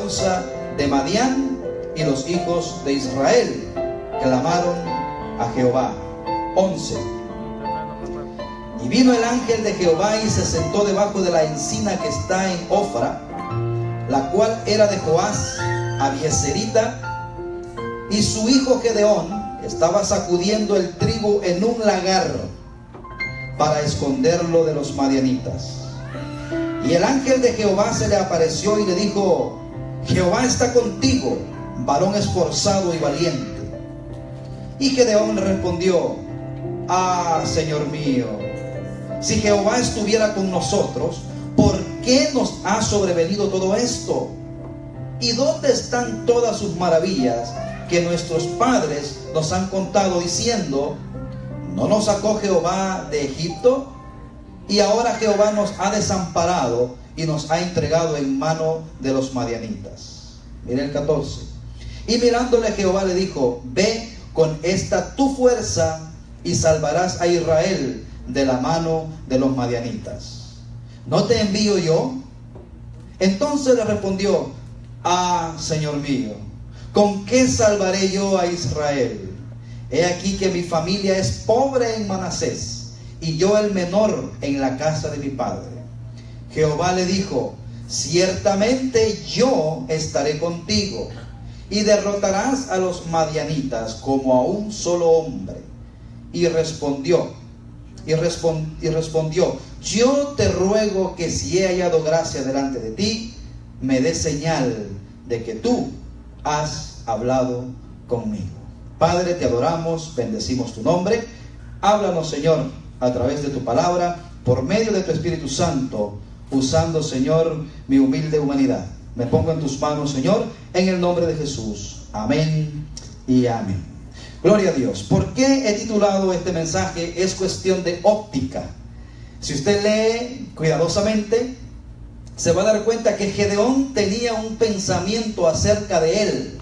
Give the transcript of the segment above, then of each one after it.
causa de Madián, y los hijos de Israel clamaron a Jehová. 11. Y vino el ángel de Jehová y se sentó debajo de la encina que está en Ofra, la cual era de Joás Abieserita, y su hijo Gedeón estaba sacudiendo el trigo en un lagar para esconderlo de los madianitas. Y el ángel de Jehová se le apareció y le dijo: Jehová está contigo, varón esforzado y valiente. Y Gedeón respondió: ah, Señor mío, si Jehová estuviera con nosotros, ¿por qué nos ha sobrevenido todo esto? ¿Y dónde están todas sus maravillas que nuestros padres nos han contado, diciendo: ¿no nos sacó Jehová de Egipto? Y ahora Jehová nos ha desamparado y nos ha entregado en mano de los madianitas. Mira el 14. Y mirándole Jehová le dijo: ve con esta tu fuerza y salvarás a Israel de la mano de los madianitas. ¿No te envío yo? Entonces le respondió: ah, Señor mío, ¿con qué salvaré yo a Israel? He aquí que mi familia es pobre en Manasés, y yo el menor en la casa de mi padre. Jehová le dijo: ciertamente yo estaré contigo, y derrotarás a los madianitas como a un solo hombre. Y respondió: yo te ruego que si he hallado gracia delante de ti, me des señal de que tú has hablado conmigo. Padre, te adoramos, bendecimos tu nombre. Háblanos, Señor, a través de tu palabra, por medio de tu Espíritu Santo, usando, Señor, mi humilde humanidad. Me pongo en tus manos, Señor, en el nombre de Jesús. Amén y amén. Gloria a Dios. ¿Por qué he titulado este mensaje? Es cuestión de óptica. Si usted lee cuidadosamente, se va a dar cuenta que Gedeón tenía un pensamiento acerca de él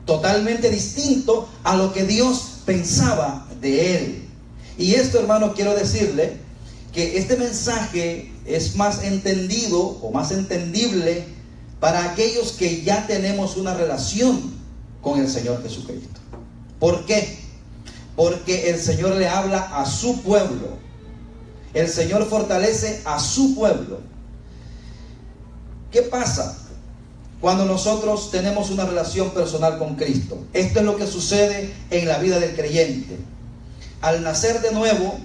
totalmente distinto a lo que Dios pensaba de él. Y esto, hermano, quiero decirle que este mensaje es más entendido o más entendible para aquellos que ya tenemos una relación con el Señor Jesucristo. ¿Por qué? Porque el Señor le habla a su pueblo. El Señor fortalece a su pueblo. ¿Qué pasa cuando nosotros tenemos una relación personal con Cristo? Esto es lo que sucede en la vida del creyente. Al nacer de nuevo,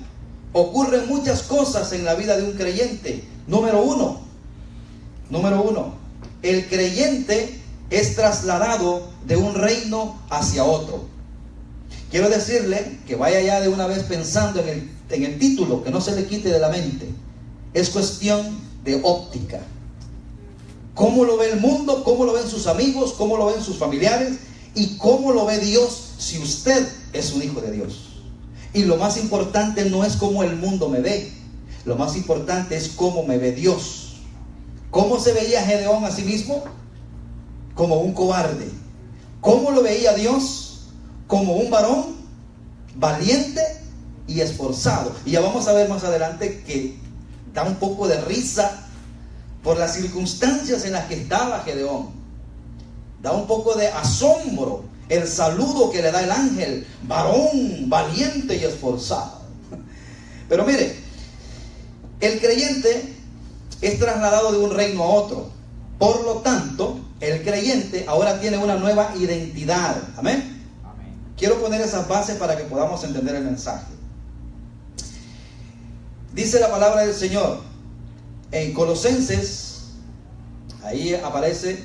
ocurren muchas cosas en la vida de un creyente. Número uno, el creyente es trasladado de un reino hacia otro. Quiero decirle que vaya ya de una vez pensando en el título, que no se le quite de la mente. Es cuestión de óptica. ¿Cómo lo ve el mundo? ¿Cómo lo ven sus amigos? ¿Cómo lo ven sus familiares? ¿Y cómo lo ve Dios si usted es un hijo de Dios? Y lo más importante no es cómo el mundo me ve. Lo más importante es cómo me ve Dios. ¿Cómo se veía Gedeón a sí mismo? Como un cobarde. ¿Cómo lo veía Dios? Como un varón valiente y esforzado. Y ya vamos a ver más adelante que da un poco de risa por las circunstancias en las que estaba Gedeón. Da un poco de asombro el saludo que le da el ángel: varón valiente y esforzado. Pero mire, el creyente es trasladado de un reino a otro. Por lo tanto, el creyente ahora tiene una nueva identidad. Amén. Amén. Quiero poner esas bases para que podamos entender el mensaje. Dice la palabra del Señor en Colosenses, ahí aparece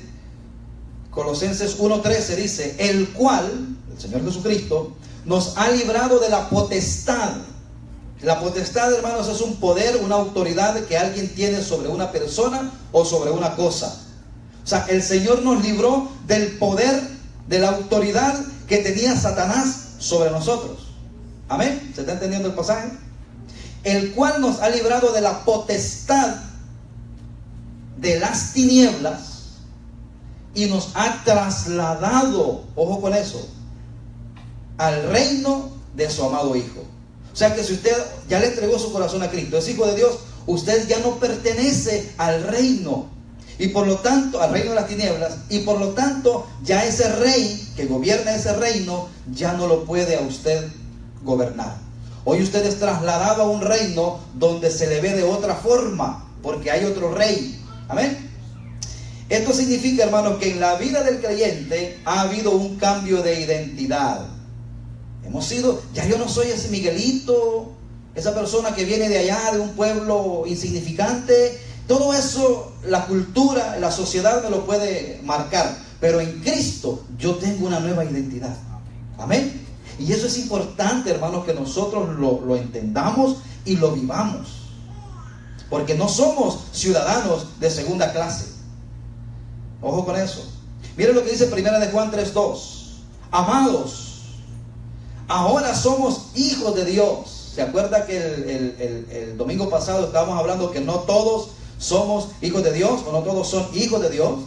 Colosenses 1:13, dice: el cual, el Señor Jesucristo, nos ha librado de la potestad. La potestad, hermanos, es un poder, una autoridad que alguien tiene sobre una persona o sobre una cosa. O sea, el Señor nos libró del poder, de la autoridad que tenía Satanás sobre nosotros. Amén. ¿Se está entendiendo el pasaje? El cual nos ha librado de la potestad de las tinieblas y nos ha trasladado, ojo con eso, al reino de su amado Hijo. O sea que si usted ya le entregó su corazón a Cristo, es hijo de Dios, usted ya no pertenece al reino. Y por lo tanto, al reino de las tinieblas, y por lo tanto, ya ese rey que gobierna ese reino, ya no lo puede a usted gobernar. Hoy usted es trasladado a un reino donde se le ve de otra forma, porque hay otro rey. Amén. Esto significa, hermanos, que en la vida del creyente ha habido un cambio de identidad. Hemos sido, ya yo no soy ese Miguelito, esa persona que viene de allá, de un pueblo insignificante. Todo eso, la cultura, la sociedad me lo puede marcar. Pero en Cristo yo tengo una nueva identidad. Amén. Y eso es importante, hermanos, que nosotros lo entendamos y lo vivamos. Porque no somos ciudadanos de segunda clase. Ojo con eso. Miren lo que dice 1 de Juan 3:2. Amados, ahora somos hijos de Dios. ¿Se acuerda que el domingo pasado estábamos hablando que no todos somos hijos de Dios, o no todos son hijos de Dios?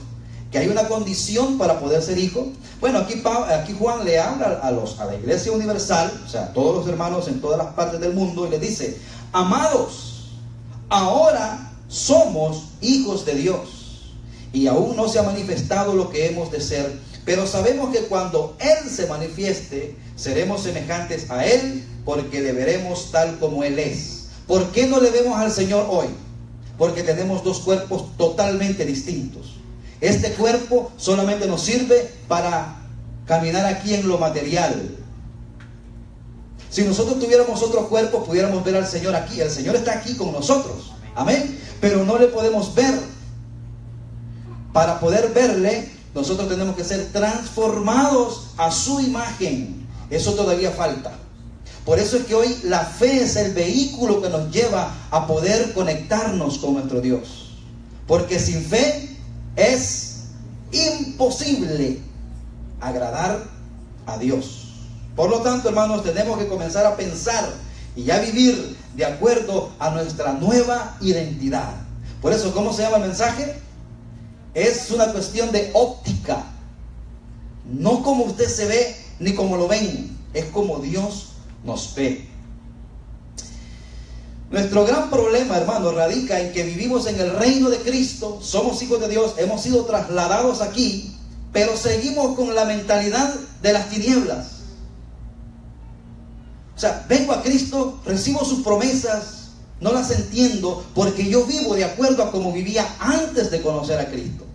Que hay una condición para poder ser hijo. Bueno, aquí Juan le habla a la iglesia universal, o sea, a todos los hermanos en todas las partes del mundo, y le dice: amados, ahora somos hijos de Dios. Y aún no se ha manifestado lo que hemos de ser, pero sabemos que cuando Él se manifieste, seremos semejantes a Él, porque le veremos tal como Él es. ¿Por qué no le vemos al Señor hoy? Porque tenemos dos cuerpos totalmente distintos. Este cuerpo solamente nos sirve para caminar aquí en lo material. Si nosotros tuviéramos otro cuerpo, pudiéramos ver al Señor aquí. El Señor está aquí con nosotros. Amén. Pero no le podemos ver. Para poder verle, nosotros tenemos que ser transformados a su imagen. Eso todavía falta. Por eso es que hoy la fe es el vehículo que nos lleva a poder conectarnos con nuestro Dios. Porque sin fe es imposible agradar a Dios. Por lo tanto, hermanos, tenemos que comenzar a pensar y ya vivir de acuerdo a nuestra nueva identidad. Por eso, ¿cómo se llama el mensaje? Es una cuestión de óptica. No como usted se ve ni como lo ven, es como Dios nos ve. Nuestro gran problema, hermano, radica en que vivimos en el reino de Cristo, somos hijos de Dios, hemos sido trasladados aquí, pero seguimos con la mentalidad de las tinieblas. O sea, vengo a Cristo, recibo sus promesas, no las entiendo porque yo vivo de acuerdo a como vivía antes de conocer a Cristo.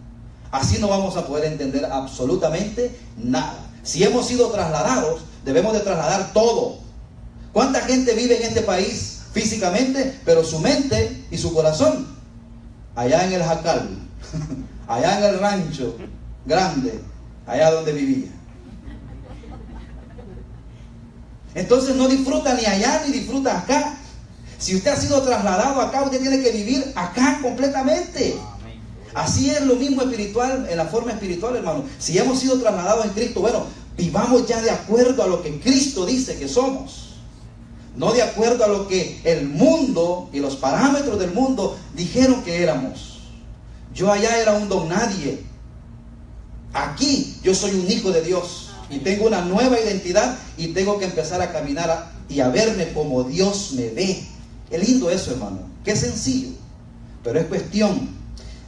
Así no vamos a poder entender absolutamente nada. Si hemos sido trasladados, debemos de trasladar todo. ¿Cuánta gente vive en este país físicamente, pero su mente y su corazón allá en el jacal, allá en el rancho grande, allá donde vivía? Entonces no disfruta ni allá ni disfruta acá. Si usted ha sido trasladado acá, usted tiene que vivir acá completamente. Así es lo mismo espiritual, en la forma espiritual, hermano. Si hemos sido trasladados en Cristo, bueno, vivamos ya de acuerdo a lo que Cristo dice que somos. No de acuerdo a lo que el mundo y los parámetros del mundo dijeron que éramos. Yo allá era un don nadie. Aquí yo soy un hijo de Dios y tengo una nueva identidad y tengo que empezar a caminar y a verme como Dios me ve. Qué lindo eso, hermano. Qué sencillo. Pero es cuestión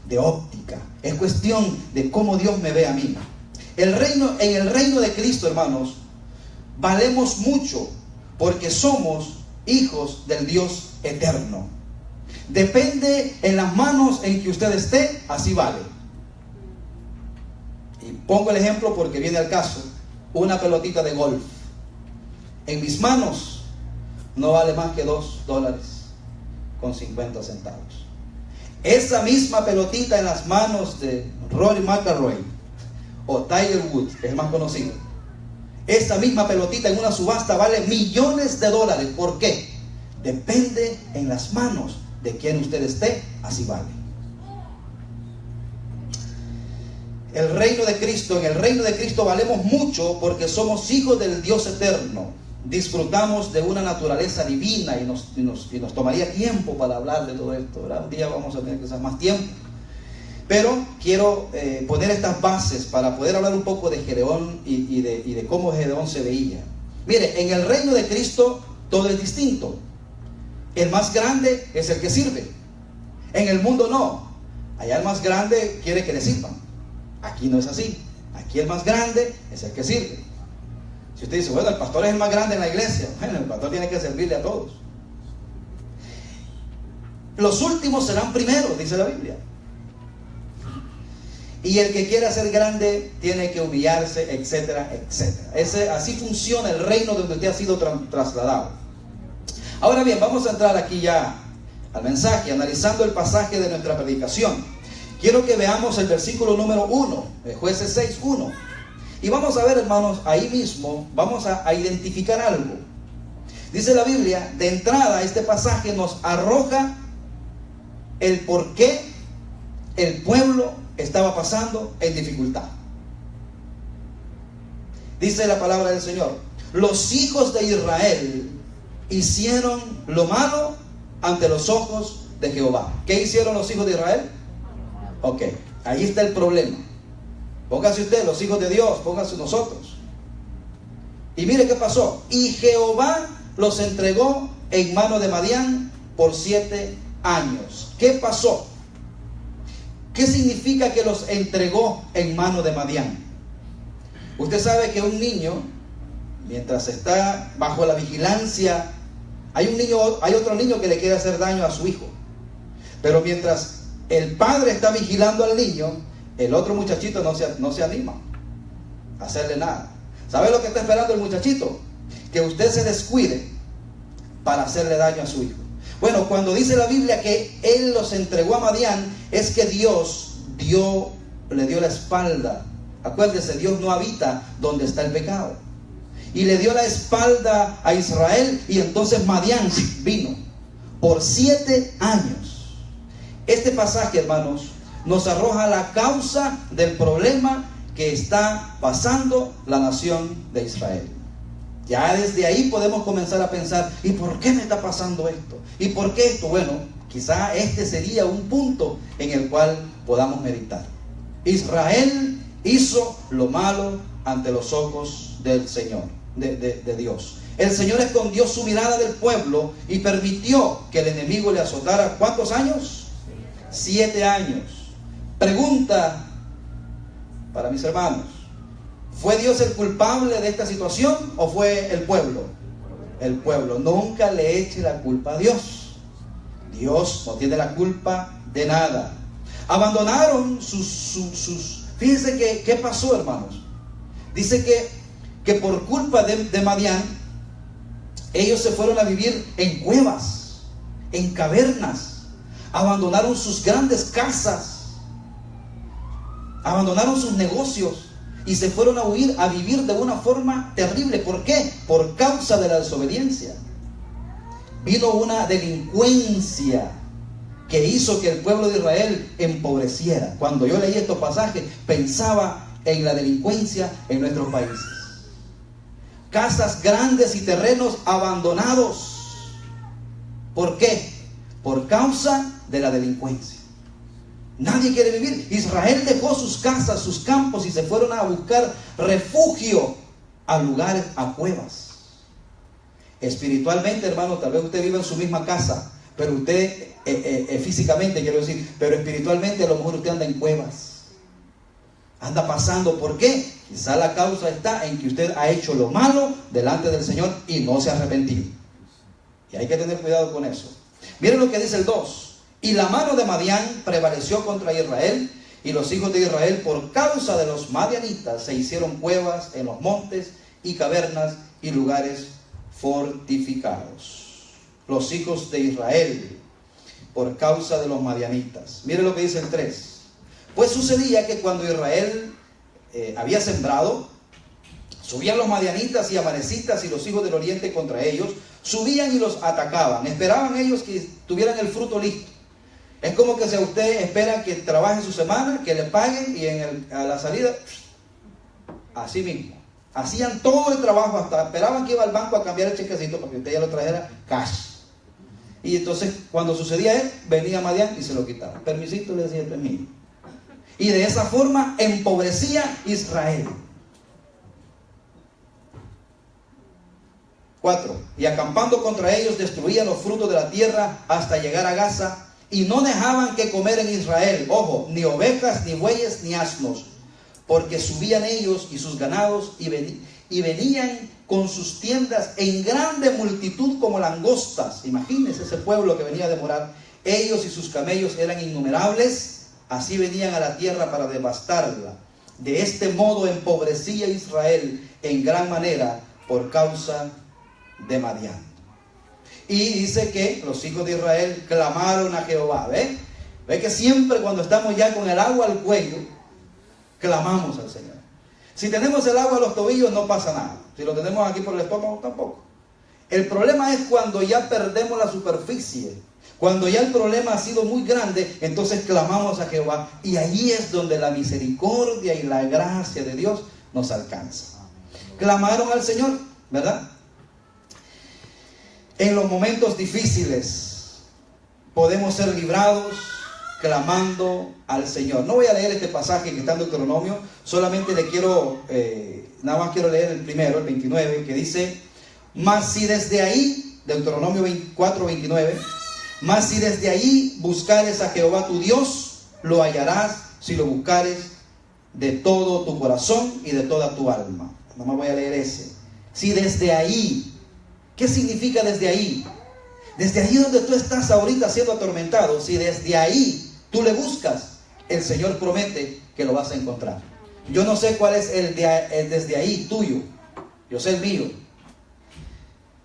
de óptica. Es cuestión de cómo Dios me ve a mí. En el reino de Cristo, hermanos, valemos mucho porque somos hijos del Dios eterno. Depende en las manos en que usted esté, así vale. Y pongo el ejemplo porque viene al caso. Una pelotita de golf. En mis manos no vale más que $2.50. Esa misma pelotita en las manos de Rory McIlroy o Tiger Woods, que es el más conocido, esa misma pelotita en una subasta vale millones de dólares. ¿Por qué? Depende en las manos de quien usted esté, así vale. En el reino de Cristo valemos mucho porque somos hijos del Dios eterno. Disfrutamos de una naturaleza divina y nos tomaría tiempo para hablar de todo esto, ¿verdad? Un día vamos a tener quizás más tiempo. Pero quiero poner estas bases para poder hablar un poco de Gedeón y de cómo Gedeón se veía. Mire, en el reino de Cristo todo es distinto. El más grande es el que sirve. En el mundo no. Allá el más grande quiere que le sirvan. Aquí no es así. Aquí el más grande es el que sirve. Si usted dice, bueno, el pastor es el más grande en la iglesia, bueno, el pastor tiene que servirle a todos. Los últimos serán primeros, dice la Biblia. Y el que quiera ser grande tiene que humillarse, etcétera, etcétera. Así funciona el reino donde usted ha sido trasladado. Ahora bien, vamos a entrar aquí ya al mensaje, analizando el pasaje de nuestra predicación. Quiero que veamos el versículo número 1, de Jueces 6:1. Y vamos a ver, hermanos, ahí mismo vamos a identificar algo. Dice la Biblia, de entrada este pasaje nos arroja el por qué el pueblo estaba pasando en dificultad. Dice la palabra del Señor: los hijos de Israel hicieron lo malo ante los ojos de Jehová. ¿Qué hicieron los hijos de Israel? Ok, ahí está el problema. Póngase usted, los hijos de Dios, póngase nosotros. Y mire qué pasó. Y Jehová los entregó en mano de Madián por 7 años. ¿Qué pasó? ¿Qué significa que los entregó en mano de Madián? Usted sabe que un niño, mientras está bajo la vigilancia, hay otro niño que le quiere hacer daño a su hijo. Pero mientras el padre está vigilando al niño, el otro muchachito no se anima a hacerle nada. ¿Sabe lo que está esperando el muchachito? Que usted se descuide para hacerle daño a su hijo. Bueno, cuando dice la Biblia que él los entregó a Madián, es que Dios le dio la espalda. Acuérdese, Dios no habita donde está el pecado. Y le dio la espalda a Israel, y entonces Madián vino por 7 años. Este pasaje, hermanos, nos arroja la causa del problema que está pasando la nación de Israel. Ya desde ahí podemos comenzar a pensar, ¿y por qué me está pasando esto? ¿Y por qué esto? Bueno, quizá este sería un punto en el cual podamos meditar. Israel hizo lo malo ante los ojos del Señor, de Dios. El Señor escondió su mirada del pueblo y permitió que el enemigo le azotara. ¿Cuántos años? 7 años. Pregunta para mis hermanos: ¿fue Dios el culpable de esta situación o fue el pueblo? El pueblo. Nunca le eche la culpa a Dios. Dios no tiene la culpa de nada. Abandonaron fíjense que, ¿qué pasó, hermanos? Dice que por culpa de Madián, ellos se fueron a vivir en cuevas, en cavernas. Abandonaron sus grandes casas, abandonaron sus negocios y se fueron a vivir de una forma terrible. ¿Por qué? Por causa de la desobediencia. Vino una delincuencia que hizo que el pueblo de Israel empobreciera. Cuando yo leí estos pasajes, pensaba en la delincuencia en nuestros países. Casas grandes y terrenos abandonados. ¿Por qué? Por causa de la delincuencia. Nadie quiere vivir. Israel dejó sus casas, sus campos, y se fueron a buscar refugio a lugares, a cuevas. Espiritualmente, hermano, tal vez usted vive en su misma casa, pero usted físicamente, quiero decir, pero espiritualmente a lo mejor usted anda en cuevas, anda pasando. ¿Por qué? Quizá la causa está en que usted ha hecho lo malo delante del Señor y no se ha arrepentido. Y hay que tener cuidado con eso. Miren lo que dice el 2. Y la mano de Madián prevaleció contra Israel, y los hijos de Israel, por causa de los madianitas, se hicieron cuevas en los montes y cavernas y lugares fortificados. Los hijos de Israel, por causa de los madianitas. Mire lo que dice el 3. Pues sucedía que cuando Israel había sembrado, subían los madianitas y amalecitas y los hijos del oriente contra ellos, subían y los atacaban. Esperaban ellos que tuvieran el fruto listo. Es como que si a usted espera que trabaje su semana, que le paguen, y a la salida, así mismo. Hacían todo el trabajo, hasta esperaban que iba al banco a cambiar el chequecito para que usted ya lo trajera cash. Y entonces, cuando sucedía él, venía Madián y se lo quitaba. Permisito, le decía, este es mío. Y de esa forma empobrecía Israel. 4. Y acampando contra ellos, destruían los frutos de la tierra hasta llegar a Gaza, y no dejaban que comer en Israel, ojo, ni ovejas, ni bueyes, ni asnos, porque subían ellos y sus ganados y venían con sus tiendas en grande multitud como langostas. Imagínense ese pueblo que venía de morar. Ellos y sus camellos eran innumerables, así venían a la tierra para devastarla. De este modo empobrecía Israel en gran manera por causa de Madián. Y dice que los hijos de Israel clamaron a Jehová. ¿Ve? Ve que siempre cuando estamos ya con el agua al cuello, clamamos al Señor. Si tenemos el agua a los tobillos no pasa nada. Si lo tenemos aquí por el estómago tampoco. El problema es cuando ya perdemos la superficie. Cuando ya el problema ha sido muy grande, entonces clamamos a Jehová. Y ahí es donde la misericordia y la gracia de Dios nos alcanza. Clamaron al Señor, ¿verdad? En los momentos difíciles podemos ser librados clamando al Señor. No voy a leer este pasaje que está en Deuteronomio, solamente nada más quiero leer el primero, el 29, que dice: mas si desde ahí, Deuteronomio 24, 29, mas si desde ahí buscares a Jehová tu Dios, lo hallarás si lo buscares de todo tu corazón y de toda tu alma. Nada más voy a leer ese. Si desde ahí, ¿qué significa desde ahí? Desde ahí donde tú estás ahorita siendo atormentado, si desde ahí tú le buscas, el Señor promete que lo vas a encontrar. Yo no sé cuál es el desde ahí tuyo, yo sé el mío.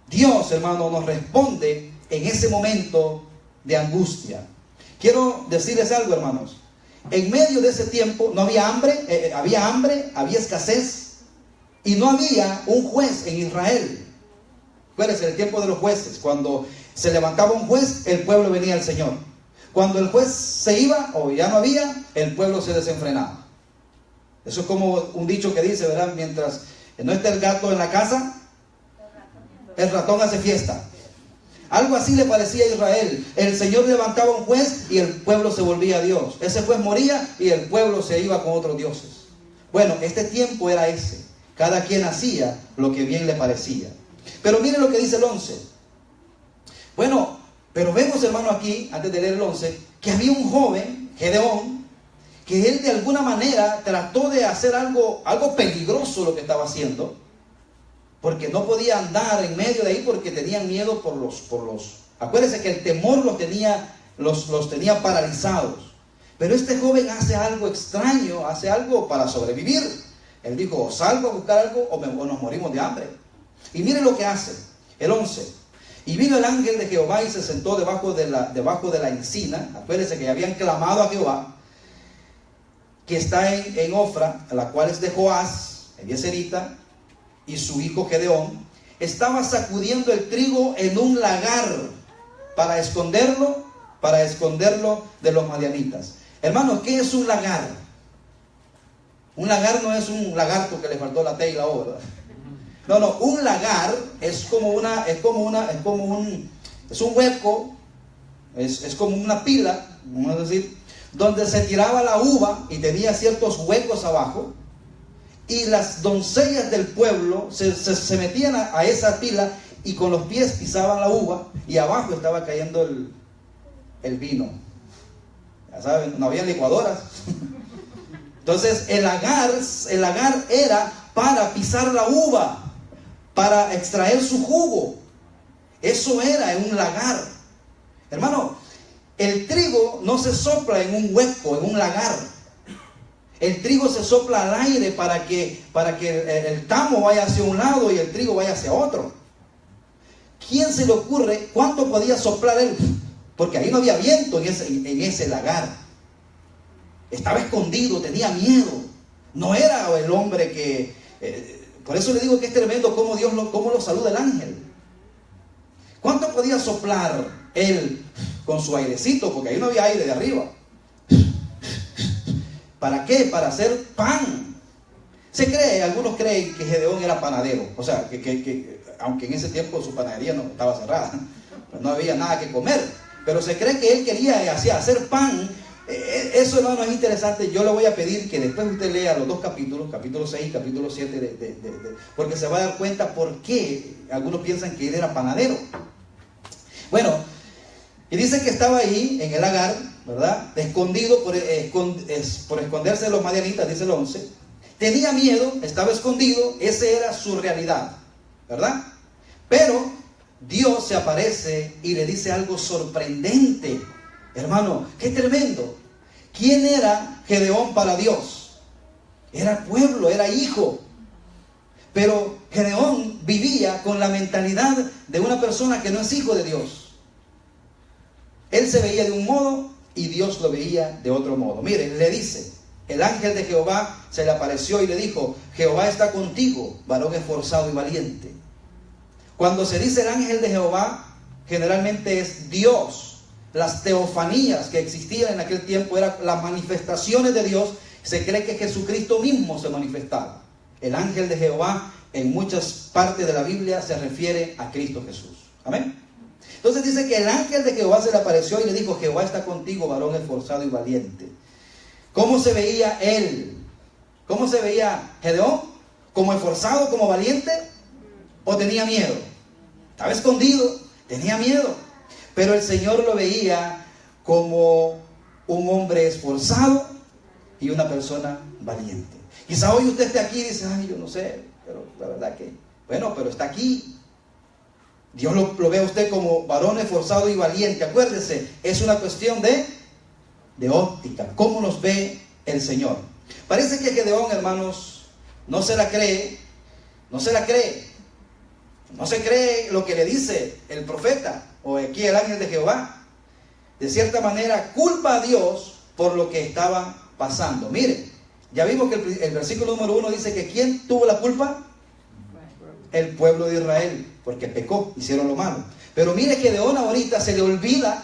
Dios, hermano, nos responde en ese momento de angustia. Quiero decirles algo, hermanos. En medio de ese tiempo no había hambre, había escasez y no había un juez en Israel. Acuérdense, el tiempo de los jueces, cuando se levantaba un juez, el pueblo venía al Señor. Cuando el juez se iba o ya no había, el pueblo se desenfrenaba. Eso es como un dicho que dice, ¿verdad? Mientras no esté el gato en la casa, el ratón hace fiesta. Algo así le parecía a Israel. El Señor levantaba un juez y el pueblo se volvía a Dios. Ese juez moría y el pueblo se iba con otros dioses. Bueno, este tiempo era ese. Cada quien hacía lo que bien le parecía. Pero miren lo que dice el 11. Bueno, pero vemos, hermano, aquí, antes de leer el 11, que había un joven, Gedeón, que él de alguna manera trató de hacer algo peligroso lo que estaba haciendo, porque no podía andar en medio de ahí porque tenían miedo por los. Acuérdense que el temor los tenía paralizados. Pero este joven hace algo extraño, hace algo para sobrevivir. Él dijo: o salgo a buscar algo o nos morimos de hambre. Y miren lo que hace, el 11. Y vino el ángel de Jehová y se sentó debajo de la encina. Acuérdense que habían clamado a Jehová, que está en Ofra, la cual es de Joás, Elieserita, y su hijo Gedeón. Estaba sacudiendo el trigo en un lagar para esconderlo de los madianitas. Hermanos, ¿qué es un lagar? Un lagar no es un lagarto que le faltó la T y la O, ¿verdad? No, un lagar es un hueco, es como una pila, vamos a decir, donde se tiraba la uva y tenía ciertos huecos abajo, y las doncellas del pueblo se metían a esa pila y con los pies pisaban la uva y abajo estaba cayendo el vino. Ya saben, no había licuadoras. Entonces el lagar era para pisar la uva, para extraer su jugo. Eso era un lagar. Hermano, el trigo no se sopla en un hueco, en un lagar. El trigo se sopla al aire para que el tamo vaya hacia un lado y el trigo vaya hacia otro. ¿Quién se le ocurre cuánto podía soplar él? Porque ahí no había viento en ese lagar. Estaba escondido, tenía miedo. No era el hombre que... por eso le digo que es tremendo cómo lo saluda el ángel. ¿Cuánto podía soplar él con su airecito? Porque ahí no había aire de arriba. ¿Para qué? Para hacer pan. Algunos creen que Gedeón era panadero. O sea, que aunque en ese tiempo su panadería no estaba cerrada, pues no había nada que comer. Pero se cree que él quería hacer pan. Eso, hermano, es interesante. Yo le voy a pedir que después usted lea los dos capítulos, capítulo 6 y capítulo 7, porque se va a dar cuenta por qué algunos piensan que él era panadero. Bueno, Y dice que estaba ahí en el lagar, ¿verdad? Escondido por esconderse de los madianitas, dice el 11. Tenía miedo, estaba escondido, esa era su realidad, ¿verdad? Pero Dios se aparece y le dice algo sorprendente. Hermano, qué tremendo. ¿Quién era Gedeón para Dios? Era pueblo, era hijo. Pero Gedeón vivía con la mentalidad de una persona que no es hijo de Dios. Él se veía de un modo y Dios lo veía de otro modo. Miren, le dice, el ángel de Jehová se le apareció y le dijo: Jehová está contigo, varón esforzado y valiente. Cuando se dice el ángel de Jehová, generalmente es Dios. Las teofanías que existían en aquel tiempo eran las manifestaciones de Dios. Se cree que Jesucristo mismo se manifestaba. El ángel de Jehová en muchas partes de la Biblia se refiere a Cristo Jesús. Amén. Entonces dice que el ángel de Jehová se le apareció y le dijo: Jehová está contigo, varón esforzado y valiente. ¿Cómo se veía él? ¿Cómo se veía Gedeón? ¿Como esforzado, como valiente? ¿O tenía miedo? Estaba escondido, tenía miedo. Pero el Señor lo veía como un hombre esforzado y una persona valiente. Quizá hoy usted esté aquí y dice: ay, yo no sé, pero la verdad que, bueno, pero está aquí. Dios lo ve a usted como varón esforzado y valiente. Acuérdese, es una cuestión de óptica. ¿Cómo nos ve el Señor? Parece que Gedeón, hermanos, no se la cree. No se cree lo que le dice el profeta o aquí el ángel de Jehová. De cierta manera, culpa a Dios por lo que estaba pasando. Mire, ya vimos que el versículo número 1 dice que ¿quién tuvo la culpa? El pueblo de Israel, porque pecó, hicieron lo malo. Pero mire, Gedeón ahorita se le olvida,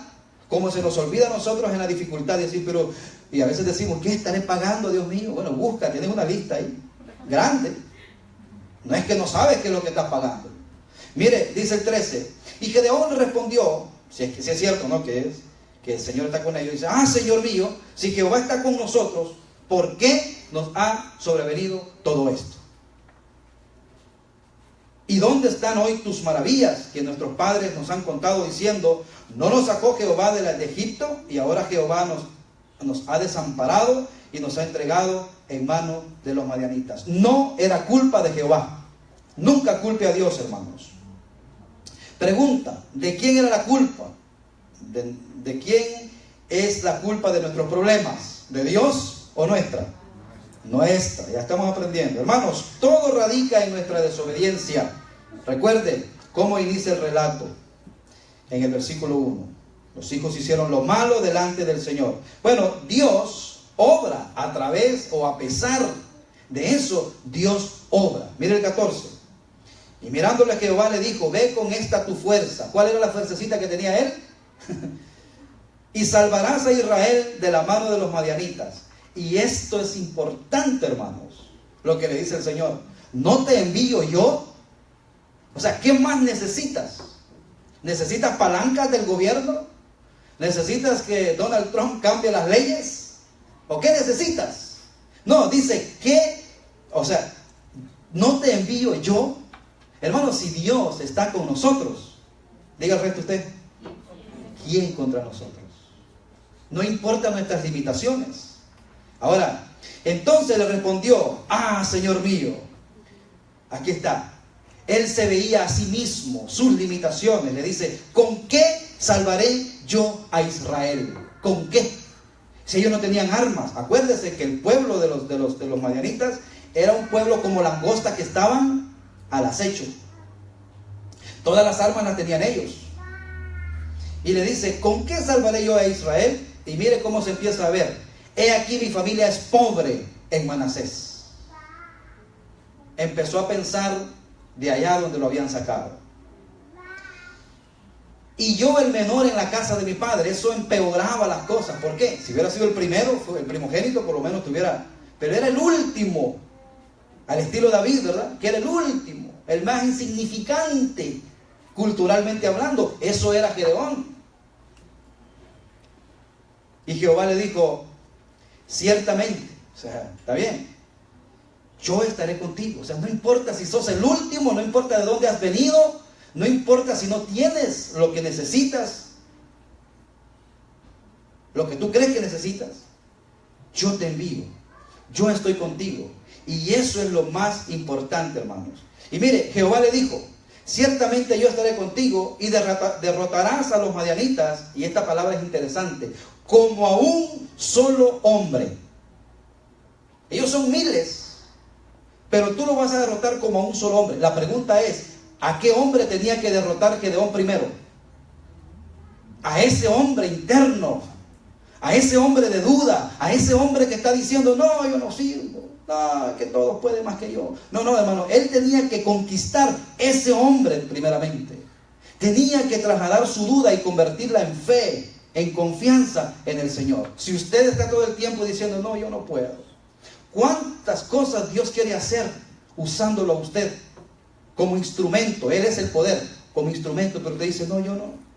como se nos olvida a nosotros en la dificultad, de decir, pero, y a veces decimos: ¿qué estaré pagando, Dios mío? Bueno, busca, tienes una lista ahí, grande. No es que no sabes qué es lo que estás pagando. Mire, dice el 13, y Gedeón le respondió, si es cierto, ¿no? Que el Señor está con ellos, dice: ah, Señor mío, si Jehová está con nosotros, ¿por qué nos ha sobrevenido todo esto? ¿Y dónde están hoy tus maravillas que nuestros padres nos han contado diciendo: no nos sacó Jehová de Egipto, y ahora Jehová nos ha desamparado y nos ha entregado en mano de los madianitas? No era culpa de Jehová. Nunca culpe a Dios, hermanos. Pregunta: ¿de quién era la culpa? ¿De quién es la culpa de nuestros problemas? ¿De Dios o nuestra? Nuestra, ya estamos aprendiendo. Hermanos, todo radica en nuestra desobediencia. Recuerden cómo inicia el relato en el versículo 1. Los hijos hicieron lo malo delante del Señor. Bueno, Dios obra a través o a pesar de eso. Dios obra. Mire el 14. Y mirándole a Jehová le dijo: ve con esta tu fuerza. ¿Cuál era la fuercecita que tenía él? Y salvarás a Israel de la mano de los madianitas. Y esto es importante, hermanos, lo que le dice el Señor. ¿No te envío yo? O sea, ¿qué más necesitas? ¿Necesitas palancas del gobierno? ¿Necesitas que Donald Trump cambie las leyes? ¿O qué necesitas? No, dice que, o sea, ¿no te envío yo? Hermanos, si Dios está con nosotros, diga el resto usted, ¿quién contra nosotros? No importa nuestras limitaciones. Ahora, entonces le respondió: ah, Señor mío, aquí está. Él se veía a sí mismo, sus limitaciones. Le dice: ¿con qué salvaré yo a Israel? ¿Con qué? Si ellos no tenían armas. Acuérdese que el pueblo de los madianitas era un pueblo como langostas que estaban al acecho. Todas las armas las tenían ellos. Y le dice: ¿con qué salvaré yo a Israel? Y mire cómo se empieza a ver. He aquí, mi familia es pobre en Manasés. Empezó a pensar de allá donde lo habían sacado. Y yo, el menor en la casa de mi padre. Eso empeoraba las cosas. ¿Por qué? Si hubiera sido el primero, el primogénito, por lo menos tuviera. Pero era el último. Al estilo David, ¿verdad? Que era el último, el más insignificante, culturalmente hablando. Eso era Gedeón. Y Jehová le dijo: ciertamente, o sea, está bien, yo estaré contigo. O sea, no importa si sos el último, no importa de dónde has venido, no importa si no tienes lo que necesitas, lo que tú crees que necesitas, yo te envío, yo estoy contigo. Y eso es lo más importante, hermanos. Y mire, Jehová le dijo, ciertamente yo estaré contigo y derrotarás a los madianitas, y esta palabra es interesante, como a un solo hombre. Ellos son miles, pero tú lo vas a derrotar como a un solo hombre. La pregunta es, ¿a qué hombre tenía que derrotar Gedeón primero? A ese hombre interno, a ese hombre de duda, a ese hombre que está diciendo, no, yo no sirvo, no, que todos pueden más que yo. No, hermano, él tenía que conquistar ese hombre primeramente. Tenía que trasladar su duda y convertirla en fe, en confianza en el Señor. Si usted está todo el tiempo diciendo, no, yo no puedo. ¿Cuántas cosas Dios quiere hacer usándolo a usted como instrumento? Él es el poder, como instrumento, pero usted dice, no, yo no.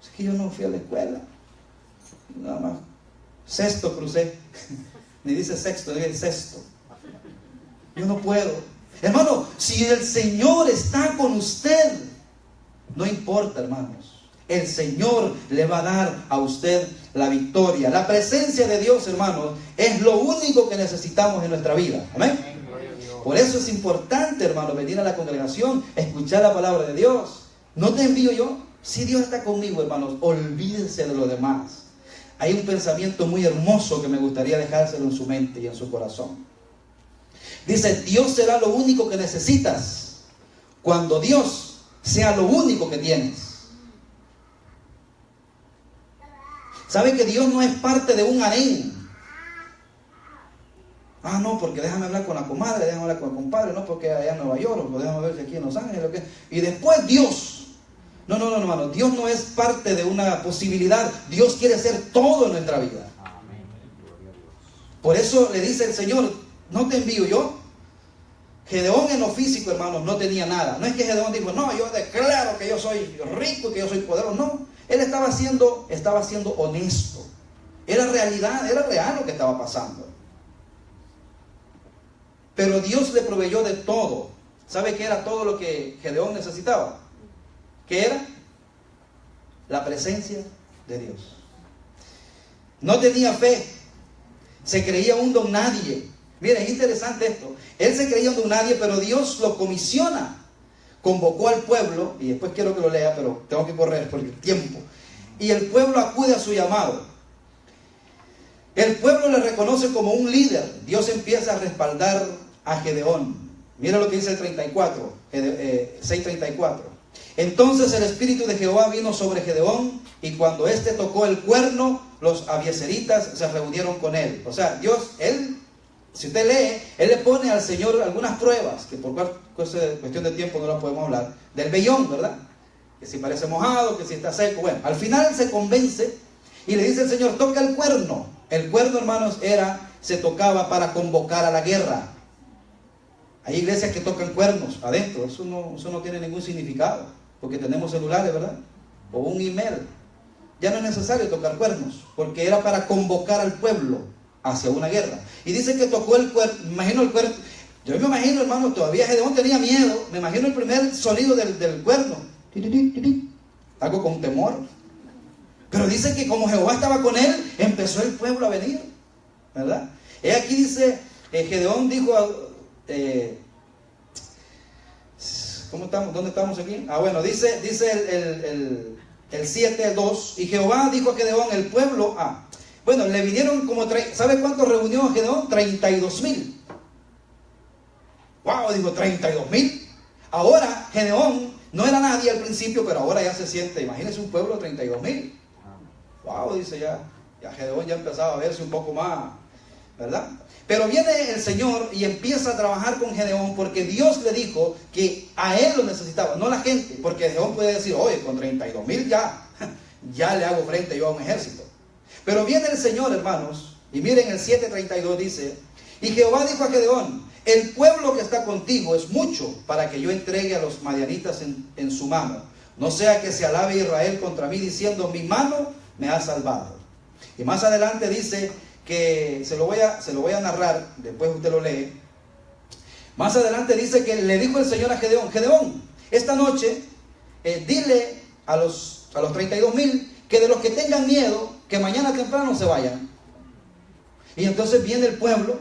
Es que yo no fui a la escuela. Nada más. Sexto crucé. Ni dice sexto, dice sexto. Yo no puedo. Hermano, si el Señor está con usted, no importa, hermanos. El Señor le va a dar a usted la victoria. La presencia de Dios, hermanos, es lo único que necesitamos en nuestra vida. Amén. Por eso es importante, hermano, venir a la congregación, escuchar la palabra de Dios. ¿No te envío yo? Si Dios está conmigo, hermanos, olvídese de lo demás. Hay un pensamiento muy hermoso que me gustaría dejárselo en su mente y en su corazón. Dice, Dios será lo único que necesitas cuando Dios sea lo único que tienes. ¿Sabe que Dios no es parte de un harén? Ah, no, porque déjame hablar con la comadre, déjame hablar con el compadre, no, porque allá en Nueva York, o déjame ver si aquí en Los Ángeles, ¿o qué? Y después Dios. No, hermano, Dios no es parte de una posibilidad. Dios quiere ser todo en nuestra vida. Por eso le dice el Señor, no te envío yo. Gedeón en lo físico, hermanos, no tenía nada. No es que Gedeón dijo, no, yo declaro que yo soy rico y que yo soy poderoso. No, él estaba siendo honesto. Era realidad, era real lo que estaba pasando. Pero Dios le proveyó de todo. ¿Sabe qué era todo lo que Gedeón necesitaba? ¿Qué era? La presencia de Dios. No tenía fe. Se creía un don nadie. Miren, es interesante esto. Él se creía un don nadie, pero Dios lo comisiona. Convocó al pueblo, y después quiero que lo lea, pero tengo que correr por el tiempo. Y el pueblo acude a su llamado. El pueblo le reconoce como un líder. Dios empieza a respaldar a Gedeón. Mira lo que dice el 34, 6:34. Entonces el espíritu de Jehová vino sobre Gedeón, y cuando éste tocó el cuerno, los abiezeritas se reunieron con él. O sea, Dios, si usted lee, él le pone al Señor algunas pruebas, que por cuestión de tiempo no las podemos hablar, del vellón, ¿verdad? Que si parece mojado, que si está seco. Bueno, al final él se convence y le dice al Señor, toca el cuerno. El cuerno, hermanos, se tocaba para convocar a la guerra. Hay iglesias que tocan cuernos adentro, eso no tiene ningún significado, porque tenemos celulares, ¿verdad? O un email. Ya no es necesario tocar cuernos, porque era para convocar al pueblo hacia una guerra. Y dice que tocó el cuerno, yo me imagino, hermano, todavía Gedeón tenía miedo, me imagino el primer sonido del cuerno, algo con temor. Pero dice que como Jehová estaba con él, empezó el pueblo a venir, ¿verdad? Aquí dice, Gedeón dijo, ¿cómo estamos? ¿Dónde estamos aquí? Ah, bueno, dice el 7:2, y Jehová dijo a Gedeón, el pueblo, bueno, le vinieron como, ¿sabe cuánto reunió a Gedeón? 32,000. Wow, digo, 32,000. Ahora, Gedeón no era nadie al principio, pero ahora ya se siente, imagínense un pueblo de 32,000. Wow, dice ya Gedeón ya empezaba a verse un poco más, ¿verdad? Pero viene el Señor y empieza a trabajar con Gedeón, porque Dios le dijo que a él lo necesitaba, no a la gente, porque Gedeón puede decir, oye, con 32,000 ya le hago frente yo a un ejército. Pero viene el Señor, hermanos, y miren el 7:32 dice, y Jehová dijo a Gedeón, el pueblo que está contigo es mucho para que yo entregue a los madianitas en su mano. No sea que se alabe Israel contra mí diciendo, mi mano me ha salvado. Y más adelante dice que se lo voy a narrar, después usted lo lee. Más adelante dice que le dijo el Señor a Gedeón, Gedeón, esta noche dile a los 32,000 que de los que tengan miedo, que mañana temprano se vayan. Y entonces viene el pueblo,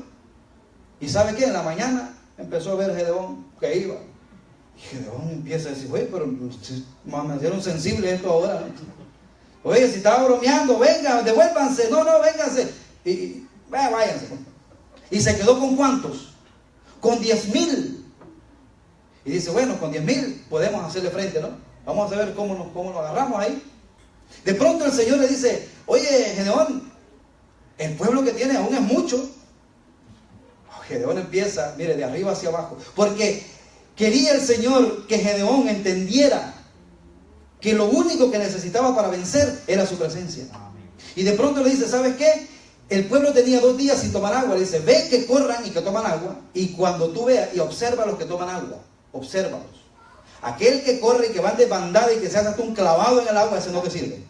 y ¿sabe qué? En la mañana empezó a ver Gedeón que iba. Y Gedeón empieza a decir, oye, pero me hicieron sensible esto ahora. Oye, si estaba bromeando, venga, devuélvanse, no, vénganse. Y váyanse. Y se quedó con ¿cuántos? Con 10,000. Y dice, bueno, con 10,000 podemos hacerle frente, ¿no? Vamos a ver cómo nos agarramos ahí. De pronto el Señor le dice, oye, Gedeón, el pueblo que tiene aún es mucho. Gedeón empieza, mire, de arriba hacia abajo, porque quería el Señor que Gedeón entendiera que lo único que necesitaba para vencer era su presencia. Y de pronto le dice, ¿sabes qué? El pueblo tenía 2 días sin tomar agua. Le dice, ve que corran y que toman agua, y cuando tú veas, y observa a los que toman agua, obsérvalos. Aquel que corre y que va de bandada y que se hace hasta un clavado en el agua, ese no te sirve.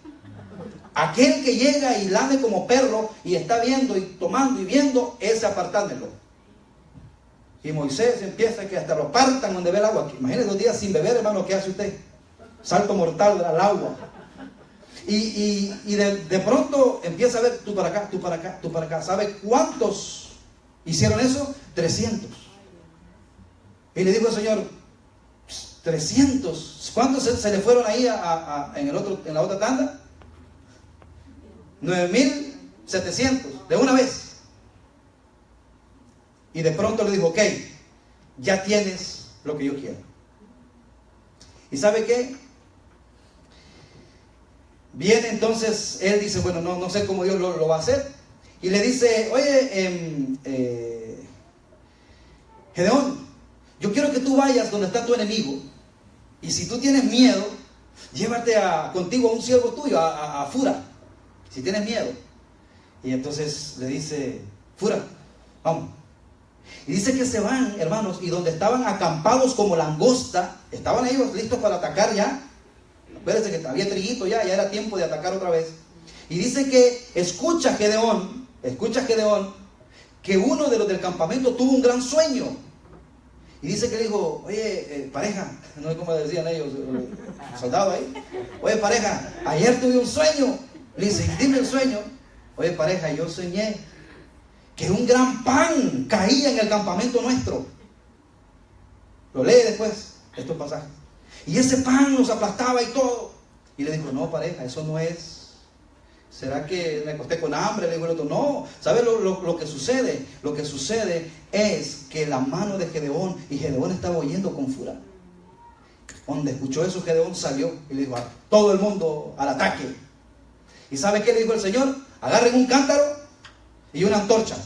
Aquel que llega y lame como perro y está viendo y tomando y viendo, ese apartádmelo. Y Moisés empieza que hasta lo partan donde ve el agua. Imagínense 2 días sin beber, hermano, ¿qué hace usted? Salto mortal al agua. Y de pronto empieza a ver, tú para acá, tú para acá, tú para acá. ¿Sabe cuántos hicieron eso? 300. Y le dijo el Señor, 300. ¿Cuántos se le fueron ahí en la otra tanda? 9,700 de una vez. Y de pronto le dijo, ok, ya tienes lo que yo quiero. ¿Y sabe qué? Viene entonces, él dice, bueno, no sé cómo Dios lo va a hacer. Y le dice, oye, Gedeón, yo quiero que tú vayas donde está tu enemigo. Y si tú tienes miedo, llévate contigo a un siervo tuyo, a Fura. Si tienes miedo. Y entonces le dice, Fura, vamos. Y dice que se van, hermanos, y donde estaban acampados como langosta, estaban ellos listos para atacar ya. Acuérdense que había triguito ya era tiempo de atacar otra vez. Y dice que escucha Gedeón, que uno de los del campamento tuvo un gran sueño. Y dice que le dijo, oye, pareja, no sé cómo decían ellos, soldado ahí. Oye, pareja, ayer tuve un sueño. Le dice, dime el sueño. Oye, pareja, yo soñé que un gran pan caía en el campamento nuestro. Lo lee después, estos pasajes. Y ese pan nos aplastaba y todo. Y le dijo, no, pareja, eso no es. ¿Será que me acosté con hambre? Le digo el otro, no. ¿Sabe lo que sucede? Lo que sucede es que la mano de Gedeón, y Gedeón estaba oyendo con furor. Donde escuchó eso, Gedeón salió y le dijo a todo el mundo al ataque. ¿Y sabe qué le dijo el Señor? Agarren un cántaro y una antorcha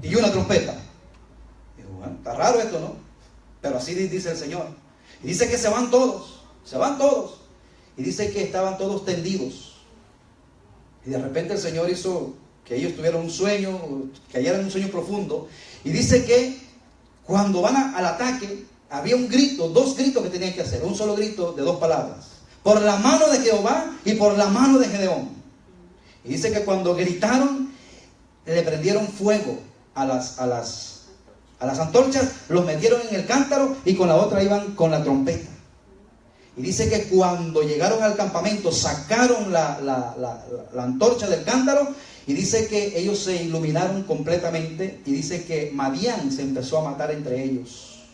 y una trompeta. Dijo, bueno, está raro esto, ¿no? Pero así dice el Señor. Y dice que se van todos. Y dice que estaban todos tendidos. Y de repente el Señor hizo que ellos tuvieran un sueño, que hallaran un sueño profundo. Y dice que cuando van al ataque, había un grito, 2 gritos que tenían que hacer. Un solo grito de 2 palabras. Por la mano de Jehová y por la mano de Gedeón. Y dice que cuando gritaron, le prendieron fuego a las antorchas, los metieron en el cántaro y con la otra iban con la trompeta. Y dice que cuando llegaron al campamento, sacaron la antorcha del cántaro y dice que ellos se iluminaron completamente. Y dice que Madián se empezó a matar entre ellos.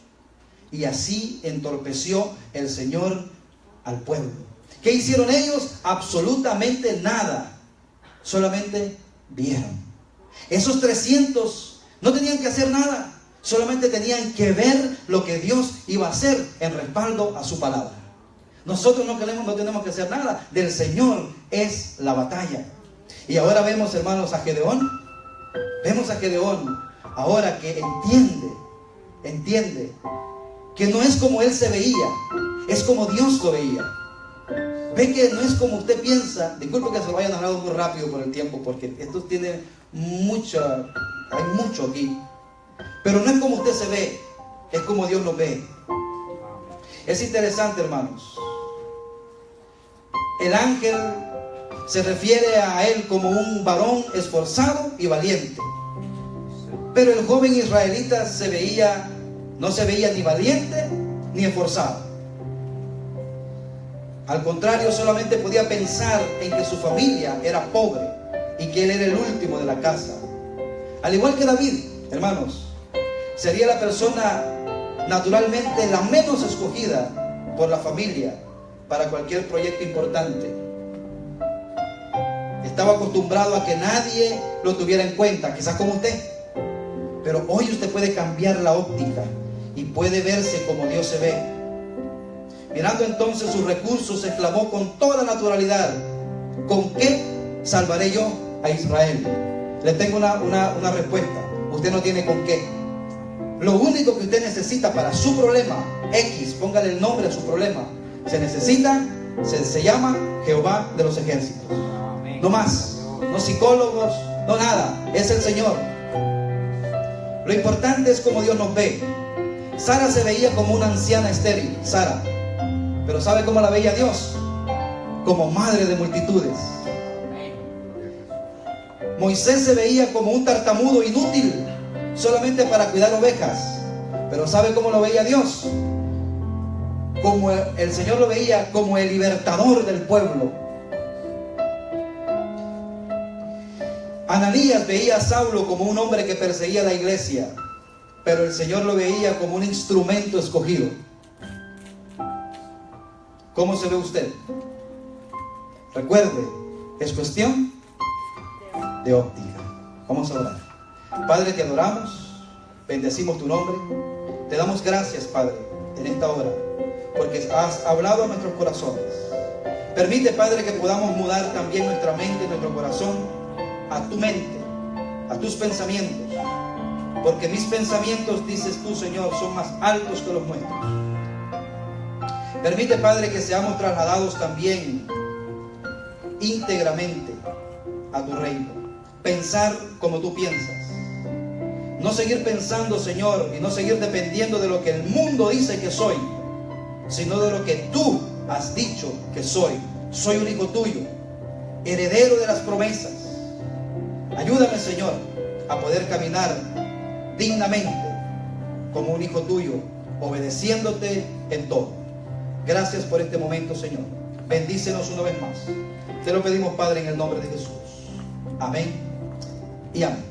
Y así entorpeció el Señor al pueblo. ¿Qué hicieron ellos? Absolutamente nada. Solamente vieron. Esos 300 no tenían que hacer nada. Solamente tenían que ver lo que Dios iba a hacer en respaldo a su palabra. Nosotros no tenemos que hacer nada. Del Señor es la batalla. Y ahora vemos, hermanos, a Gedeón. Vemos a Gedeón ahora que entiende que no es como él se veía, es como Dios lo veía. Ve que no es como usted piensa. Disculpe que se lo vayan hablando muy rápido por el tiempo, porque esto tiene hay mucho aquí. Pero no es como usted se ve, es como Dios lo ve. Es interesante, hermanos. El ángel se refiere a él como un varón esforzado y valiente. Pero el joven israelita no se veía ni valiente ni esforzado. Al contrario, solamente podía pensar en que su familia era pobre y que él era el último de la casa. Al igual que David, hermanos, sería la persona naturalmente la menos escogida por la familia para cualquier proyecto importante. Estaba acostumbrado a que nadie lo tuviera en cuenta, quizás como usted. Pero hoy usted puede cambiar la óptica y puede verse como Dios se ve. Mirando entonces sus recursos, exclamó con toda naturalidad: ¿con qué salvaré yo a Israel? Le tengo una respuesta. Usted no tiene con qué. Lo único que usted necesita para su problema X, póngale el nombre a su problema, se llama Jehová de los ejércitos. No más, no psicólogos, no nada, es el Señor. Lo importante es cómo Dios nos ve. Sara se veía como una anciana estéril, Sara, pero ¿sabe cómo la veía Dios? Como madre de multitudes. Moisés se veía como un tartamudo inútil, solamente para cuidar ovejas, pero ¿sabe cómo lo veía Dios? Como el Señor lo veía como el libertador del pueblo. Ananías veía a Saulo como un hombre que perseguía la iglesia, pero el Señor lo veía como un instrumento escogido. ¿Cómo se ve usted? Recuerde, es cuestión de óptica. Vamos a orar. Padre, te adoramos, bendecimos tu nombre, te damos gracias, Padre, en esta hora, porque has hablado a nuestros corazones. Permite, Padre, que podamos mudar también nuestra mente y nuestro corazón a tu mente, a tus pensamientos, porque mis pensamientos, dices tú, Señor, son más altos que los nuestros. Permite, Padre, que seamos trasladados también íntegramente a tu reino, pensar como tú piensas, no seguir pensando, Señor, y no seguir dependiendo de lo que el mundo dice que soy, sino de lo que tú has dicho que soy. Soy un hijo tuyo, heredero de las promesas. Ayúdame, Señor, a poder caminar dignamente como un hijo tuyo, obedeciéndote en todo. Gracias por este momento, Señor. Bendícenos una vez más. Te lo pedimos, Padre, en el nombre de Jesús. Amén y amén.